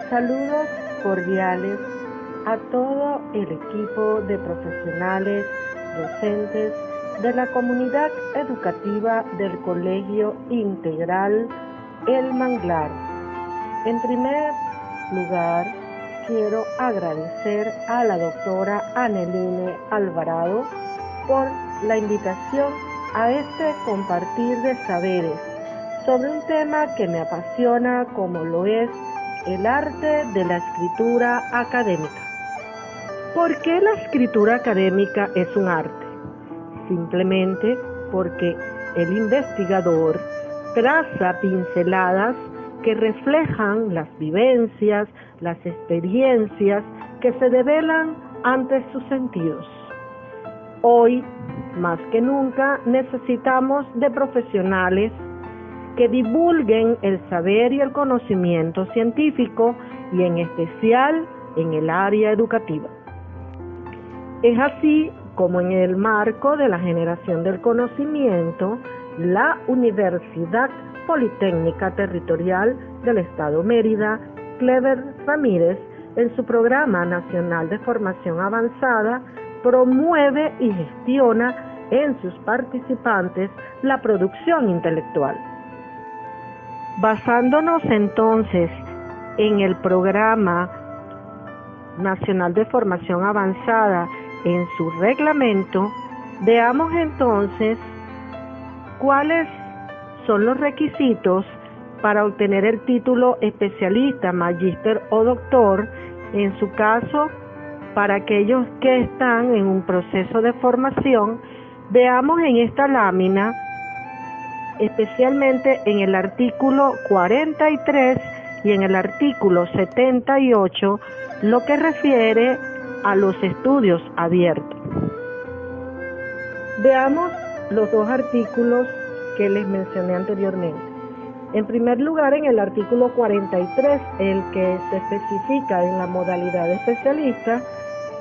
Saludos cordiales a todo el equipo de profesionales, docentes de la comunidad educativa del Colegio Integral El Manglar. En primer lugar, quiero agradecer a la doctora Aneline Alvarado por la invitación a este compartir de saberes sobre un tema que me apasiona, como lo es el arte de la escritura académica. ¿Por qué la escritura académica es un arte? Simplemente porque el investigador traza pinceladas que reflejan las vivencias, las experiencias que se develan ante sus sentidos. Hoy, más que nunca, necesitamos de profesionales que divulguen el saber y el conocimiento científico y en especial en el área educativa. Es así como en el marco de la generación del conocimiento, la Universidad Politécnica Territorial del Estado Mérida, Clever Ramírez, en su Programa Nacional de Formación Avanzada, promueve y gestiona en sus participantes la producción intelectual. Basándonos entonces en el Programa Nacional de Formación Avanzada, en su reglamento, veamos entonces cuáles son los requisitos para obtener el título especialista, magíster o doctor, en su caso, para aquellos que están en un proceso de formación. Veamos en esta lámina, especialmente en el artículo 43 y en el artículo 78, lo que refiere a los estudios abiertos. Veamos los dos artículos que les mencioné anteriormente. En primer lugar, en el artículo 43, el que se especifica en la modalidad de especialista,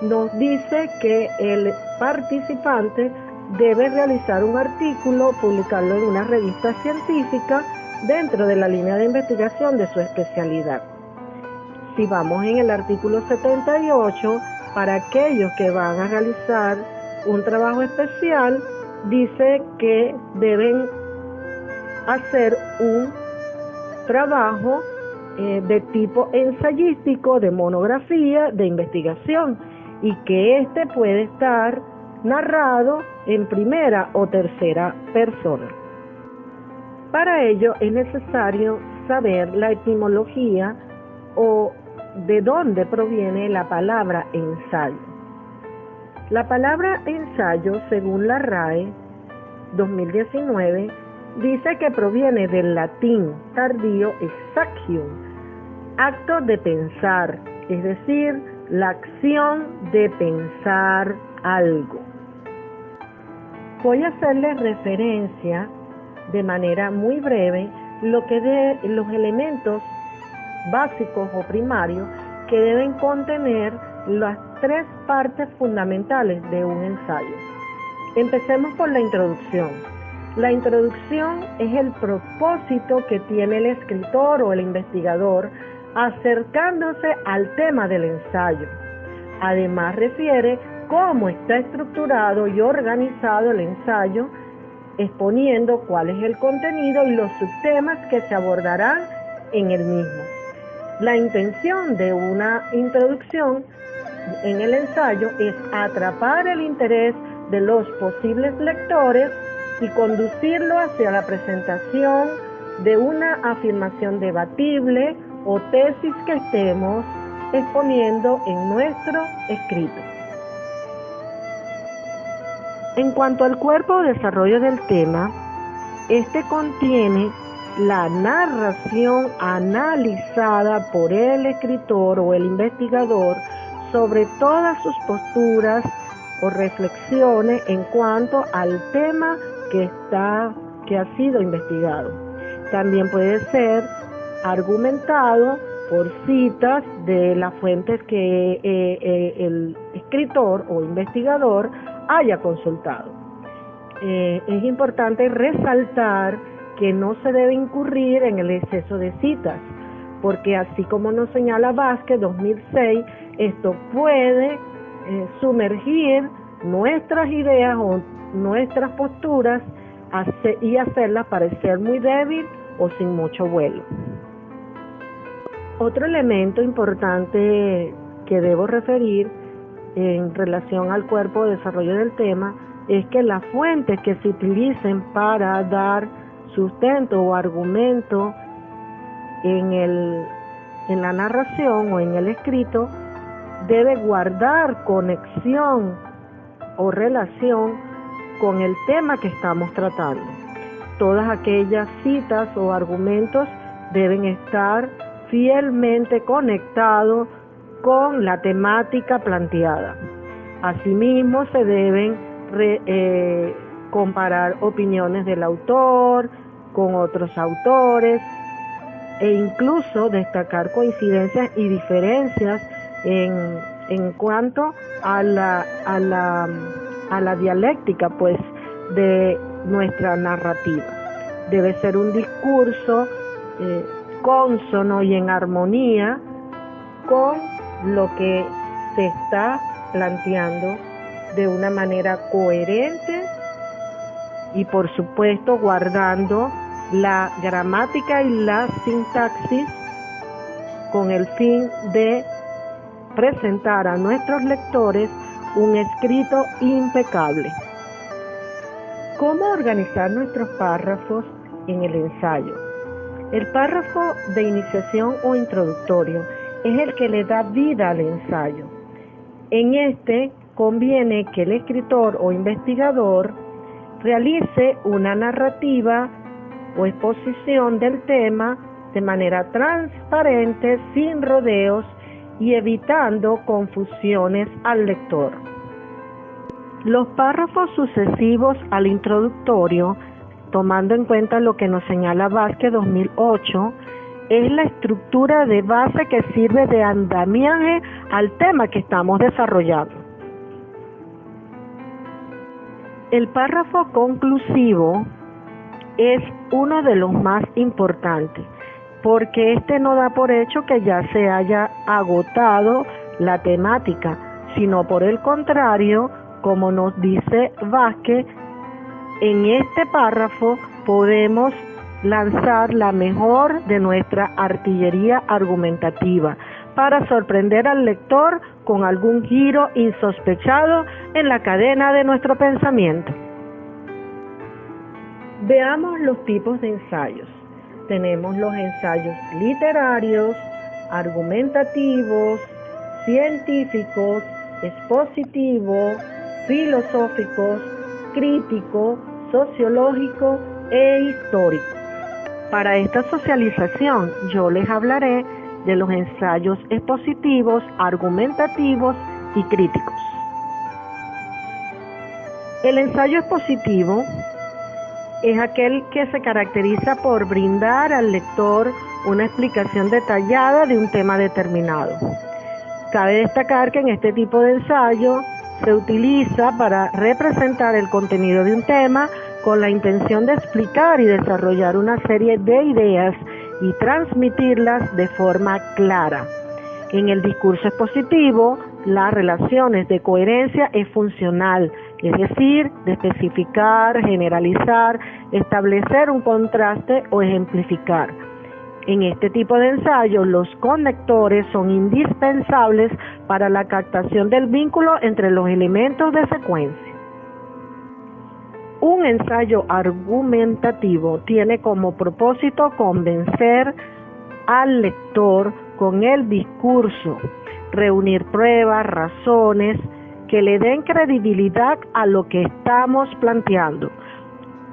nos dice que el participante debe realizar un artículo, publicarlo en una revista científica dentro de la línea de investigación de su especialidad. Si vamos en el artículo 78, para aquellos que van a realizar un trabajo especial, dice que deben hacer un trabajo de tipo ensayístico, de monografía, de investigación, y que este puede estar narrado en primera o tercera persona. Para ello es necesario saber la etimología o de dónde proviene la palabra ensayo. La palabra ensayo, según la RAE 2019, dice que proviene del latín tardío exacium, acto de pensar, es decir, la acción de pensar algo. Voy a hacerles referencia de manera muy breve lo que de los elementos básicos o primarios que deben contener las tres partes fundamentales de un ensayo. Empecemos por la introducción. La introducción es el propósito que tiene el escritor o el investigador acercándose al tema del ensayo. Además, refiere cómo está estructurado y organizado el ensayo, exponiendo cuál es el contenido y los subtemas que se abordarán en el mismo. La intención de una introducción en el ensayo es atrapar el interés de los posibles lectores y conducirlo hacia la presentación de una afirmación debatible o tesis que estemos exponiendo en nuestro escrito. En cuanto al cuerpo o desarrollo del tema, este contiene la narración analizada por el escritor o el investigador sobre todas sus posturas o reflexiones en cuanto al tema que ha sido investigado. También puede ser argumentado por citas de las fuentes que el escritor o investigador haya consultado. Es importante resaltar que no se debe incurrir en el exceso de citas, porque así como nos señala Vázquez 2006, esto puede sumergir nuestras ideas o nuestras posturas y hacerlas parecer muy débil o sin mucho vuelo. Otro elemento importante que debo referir en relación al cuerpo de desarrollo del tema es que las fuentes que se utilicen para dar sustento o argumento en la narración o en el escrito debe guardar conexión o relación con el tema que estamos tratando. Todas aquellas citas o argumentos deben estar fielmente conectados con la temática planteada. Asimismo, se deben comparar opiniones del autor con otros autores e incluso destacar coincidencias y diferencias en cuanto a la dialéctica, pues, de nuestra narrativa. Debe ser un discurso cónsono y en armonía con lo que se está planteando de una manera coherente y, por supuesto, guardando la gramática y la sintaxis con el fin de presentar a nuestros lectores un escrito impecable. ¿Cómo organizar nuestros párrafos en el ensayo? El párrafo de iniciación o introductorio es el que le da vida al ensayo. En este conviene que el escritor o investigador realice una narrativa o exposición del tema de manera transparente, sin rodeos y evitando confusiones al lector. Los párrafos sucesivos al introductorio, tomando en cuenta lo que nos señala Vázquez 2008, es la estructura de base que sirve de andamiaje al tema que estamos desarrollando. El párrafo conclusivo es uno de los más importantes, porque este no da por hecho que ya se haya agotado la temática, sino por el contrario, como nos dice Vázquez, en este párrafo podemos lanzar la mejor de nuestra artillería argumentativa para sorprender al lector con algún giro insospechado en la cadena de nuestro pensamiento. Veamos los tipos de ensayos. Tenemos los ensayos literarios, argumentativos, científicos, expositivos, filosóficos, críticos, sociológicos e históricos. Para esta socialización yo les hablaré de los ensayos expositivos, argumentativos y críticos. El ensayo expositivo es aquel que se caracteriza por brindar al lector una explicación detallada de un tema determinado. Cabe destacar que en este tipo de ensayo se utiliza para representar el contenido de un tema con la intención de explicar y desarrollar una serie de ideas y transmitirlas de forma clara. En el discurso expositivo, las relaciones de coherencia es funcional, es decir, de especificar, generalizar, establecer un contraste o ejemplificar. En este tipo de ensayo, los conectores son indispensables para la captación del vínculo entre los elementos de secuencia. Un ensayo argumentativo tiene como propósito convencer al lector con el discurso, reunir pruebas, razones que le den credibilidad a lo que estamos planteando.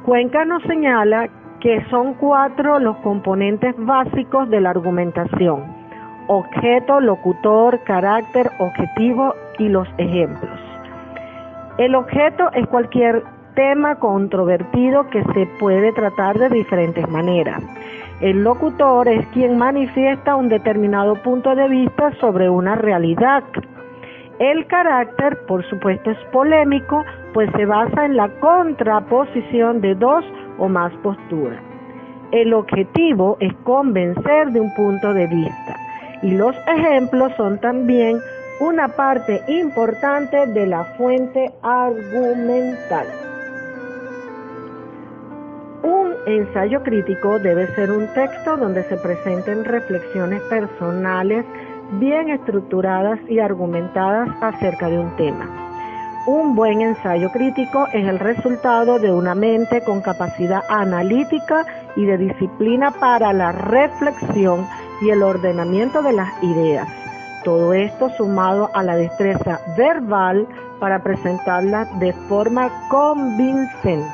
Cuenca nos señala que son 4 los componentes básicos de la argumentación: objeto, locutor, carácter, objetivo y los ejemplos. El objeto es cualquier tema controvertido que se puede tratar de diferentes maneras. El locutor es quien manifiesta un determinado punto de vista sobre una realidad. El carácter, por supuesto, es polémico, pues se basa en la contraposición de 2 o más posturas. El objetivo es convencer de un punto de vista, y los ejemplos son también una parte importante de la fuente argumental. Un ensayo crítico debe ser un texto donde se presenten reflexiones personales bien estructuradas y argumentadas acerca de un tema. Un buen ensayo crítico es el resultado de una mente con capacidad analítica y de disciplina para la reflexión y el ordenamiento de las ideas. Todo esto sumado a la destreza verbal para presentarlas de forma convincente.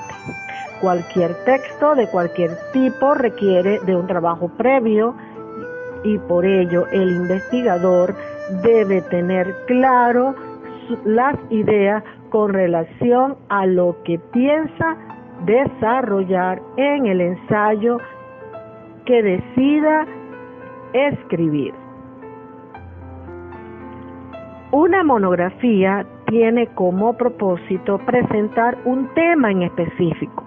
Cualquier texto de cualquier tipo requiere de un trabajo previo y por ello el investigador debe tener claro las ideas con relación a lo que piensa desarrollar en el ensayo que decida escribir. Una monografía tiene como propósito presentar un tema en específico.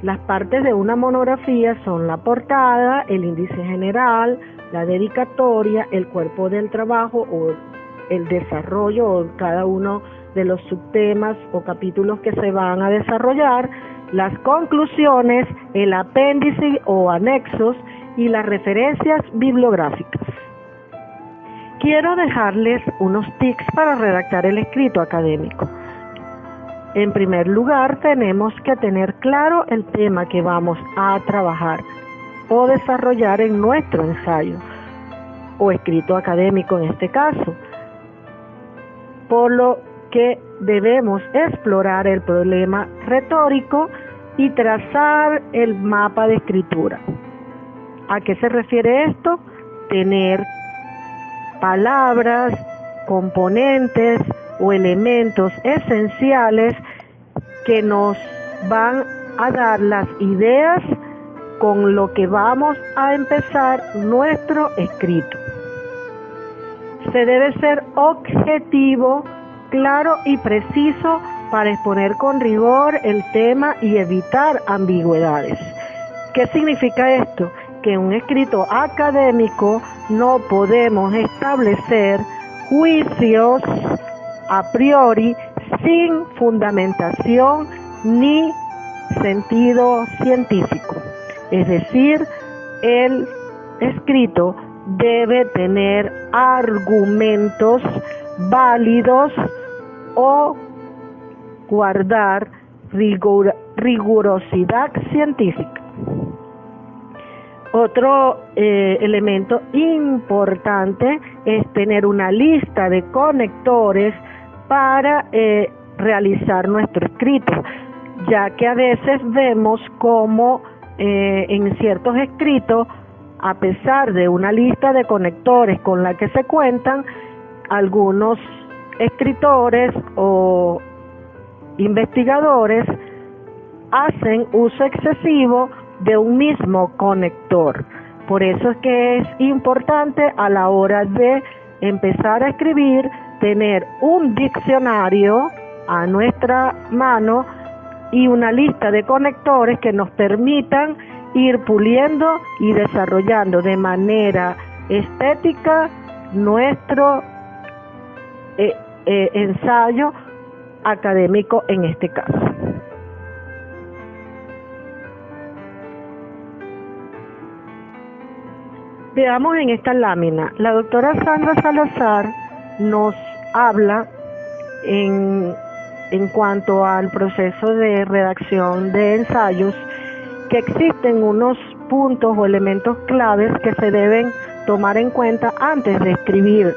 Las partes de una monografía son la portada, el índice general, la dedicatoria, el cuerpo del trabajo o el desarrollo o cada uno de los subtemas o capítulos que se van a desarrollar, las conclusiones, el apéndice o anexos y las referencias bibliográficas. Quiero dejarles unos tips para redactar el escrito académico. En primer lugar, tenemos que tener claro el tema que vamos a trabajar o desarrollar en nuestro ensayo o escrito académico en este caso, por lo que debemos explorar el problema retórico y trazar el mapa de escritura. ¿A qué se refiere esto? Tener palabras, componentes o elementos esenciales que nos van a dar las ideas con lo que vamos a empezar nuestro escrito. Se debe ser objetivo, claro y preciso para exponer con rigor el tema y evitar ambigüedades. ¿Qué significa esto? Que en un escrito académico no podemos establecer juicios a priori sin fundamentación ni sentido científico. Es decir, el escrito debe tener argumentos válidos o guardar rigurosidad científica. Otro elemento importante es tener una lista de conectores para realizar nuestro escrito, ya que a veces vemos como en ciertos escritos, a pesar de una lista de conectores con la que se cuentan, algunos escritores o investigadores hacen uso excesivo de un mismo conector. Por eso es que es importante a la hora de empezar a escribir tener un diccionario a nuestra mano y una lista de conectores que nos permitan ir puliendo y desarrollando de manera estética nuestro ensayo académico en este caso. Veamos en esta lámina, la doctora Sandra Salazar nos habla en cuanto al proceso de redacción de ensayos, que existen unos puntos o elementos claves que se deben tomar en cuenta antes de escribir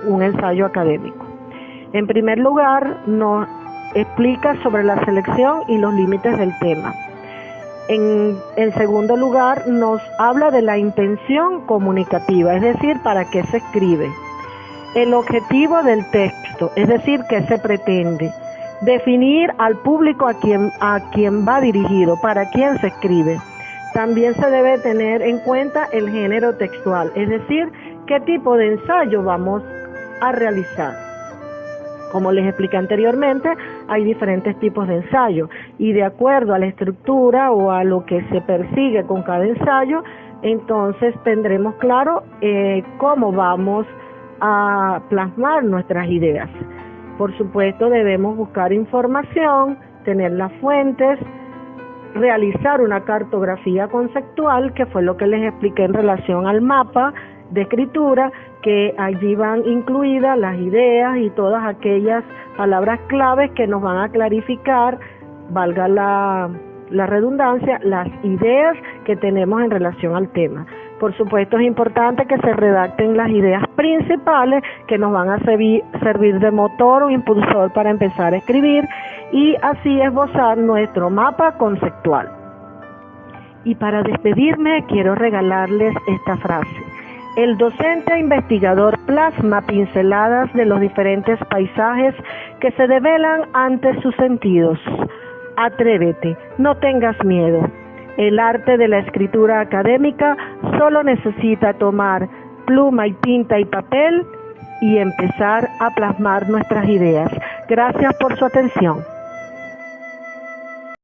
un ensayo académico. En primer lugar, nos explica sobre la selección y los límites del tema. En segundo lugar, nos habla de la intención comunicativa, es decir, para qué se escribe. El objetivo del texto, es decir, qué se pretende. Definir al público a quien va dirigido, para quién se escribe. También se debe tener en cuenta el género textual, es decir, qué tipo de ensayo vamos a realizar. Como les expliqué anteriormente, hay diferentes tipos de ensayo y de acuerdo a la estructura o a lo que se persigue con cada ensayo, entonces tendremos claro cómo vamos a plasmar nuestras ideas. Por supuesto, debemos buscar información, tener las fuentes, realizar una cartografía conceptual, que fue lo que les expliqué en relación al mapa de escritura, que allí van incluidas las ideas y todas aquellas palabras claves que nos van a clarificar, valga la redundancia, las ideas que tenemos en relación al tema. Por supuesto, es importante que se redacten las ideas principales que nos van a servir de motor o impulsor para empezar a escribir y así esbozar nuestro mapa conceptual. Y para despedirme, quiero regalarles esta frase. El docente investigador plasma pinceladas de los diferentes paisajes que se develan ante sus sentidos. Atrévete, no tengas miedo. El arte de la escritura académica solo necesita tomar pluma y tinta y papel y empezar a plasmar nuestras ideas. Gracias por su atención.